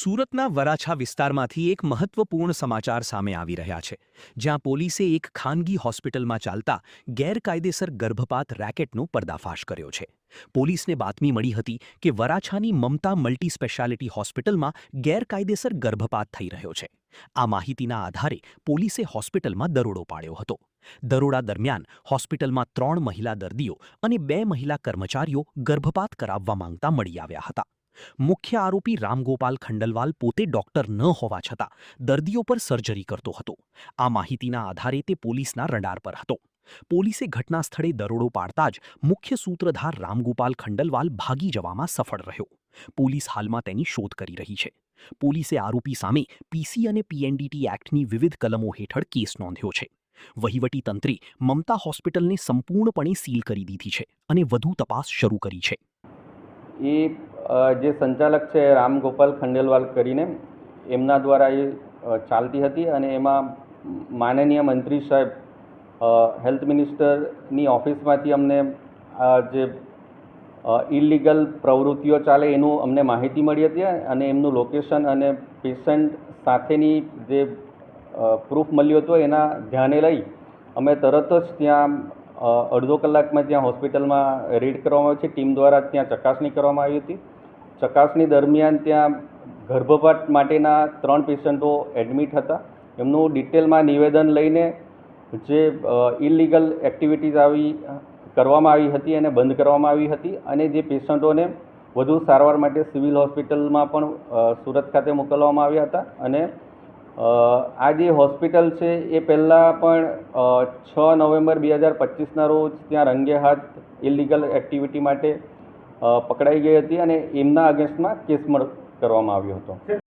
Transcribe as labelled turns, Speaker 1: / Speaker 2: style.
Speaker 1: સુરતના વરાછા વિસ્તારમાંથી એક મહત્વપૂર્ણ સમાચાર સામે આવી રહ્યા છે, જ્યાં પોલીસે એક ખાનગી હોસ્પિટલમાં ચાલતા ગેરકાયદેસર ગર્ભપાત રેકેટનો પર્દાફાશ કર્યો છે. પોલીસને બાતમી મળી હતી કે વરાછાની મમતા મલ્ટી સ્પેશિયાલિટી હોસ્પિટલમાં ગેરકાયદેસર ગર્ભપાત થઈ રહ્યો છે. આ માહિતીના આધારે પોલીસે હોસ્પિટલમાં દરોડો પાડ્યો હતો. દરોડા દરમિયાન હોસ્પિટલમાં 3 મહિલા દર્દીઓ અને 2 મહિલા કર્મચારીઓ ગર્ભપાત કરાવવા માંગતા મળી આવ્યા હતા. મુખ્ય આરોપી રામગોપાલ ખંડલવાલ પોતે ડોક્ટર ન હોવા છતાં દર્દીઓ પર સર્જરી કરતો હતો. આ માહિતીના આધારે તે પોલીસના રડાર પર હતો. પોલીસે ઘટના સ્થળે દરોડો પાડતા જ મુખ્ય સૂત્રધાર રામગોપાલ ખંડલવાલ ભાગી જવામાં સફળ રહ્યો. પોલીસ હાલમાં તેની શોધ કરી રહી છે. પોલીસે આરોપી સામે પીસી અને પીએનડીટી એક્ટની વિવિધ કલમો હેઠળ કેસ નોંધ્યો છે. વહીવટીતંત્રે મમતા હોસ્પિટલને સંપૂર્ણપણે સીલ કરી દીધી છે અને વધુ તપાસ શરૂ કરી છે.
Speaker 2: એ જે સંચાલક છે રામગોપાલ ખંડેલવાલ કરીને એમના દ્વારા એ ચાલતી હતી અને એમાં માનનીય મંત્રી સાહેબ હેલ્થ મિનિસ્ટરની ઓફિસમાંથી અમને જે ઇલીગલ પ્રવૃત્તિઓ ચાલે એનું અમને માહિતી મળી હતી અને એમનું લોકેશન અને પેશન્ટ સાથેની જે પ્રૂફ મળ્યો હતો એના ધ્યાને લઈ અમે તરત જ ત્યાં અડધો કલાકમાં ત્યાં હોસ્પિટલમાં રેડ કરવામાં આવી છે. ટીમ દ્વારા ત્યાં ચકાસણી કરવામાં આવી હતી. ચકાસણી દરમિયાન ત્યાં ગર્ભપાત માટેના 3 પેશન્ટો એડમિટ હતા. એમનું ડિટેલમાં નિવેદન લઈને જે ઇલીગલ એક્ટિવિટીઝ કરવામાં આવી હતી અને બંધ કરવામાં આવી હતી અને જે પેશન્ટોને વધુ સારવાર માટે સિવિલ હોસ્પિટલમાં પણ સુરત ખાતે મોકલવામાં આવ્યા હતા. અને આ જે હોસ્પિટલ છે એ પહેલાં પણ 6 નવેમ્બર 2025ના રોજ ત્યાં રંગે હાથ ઇલીગલ એક્ટિવિટી માટે પકડાઈ ગઈ હતી અને એમના અગેન્સ્ટમાં કેસ કરવામાં આવ્યો હતો.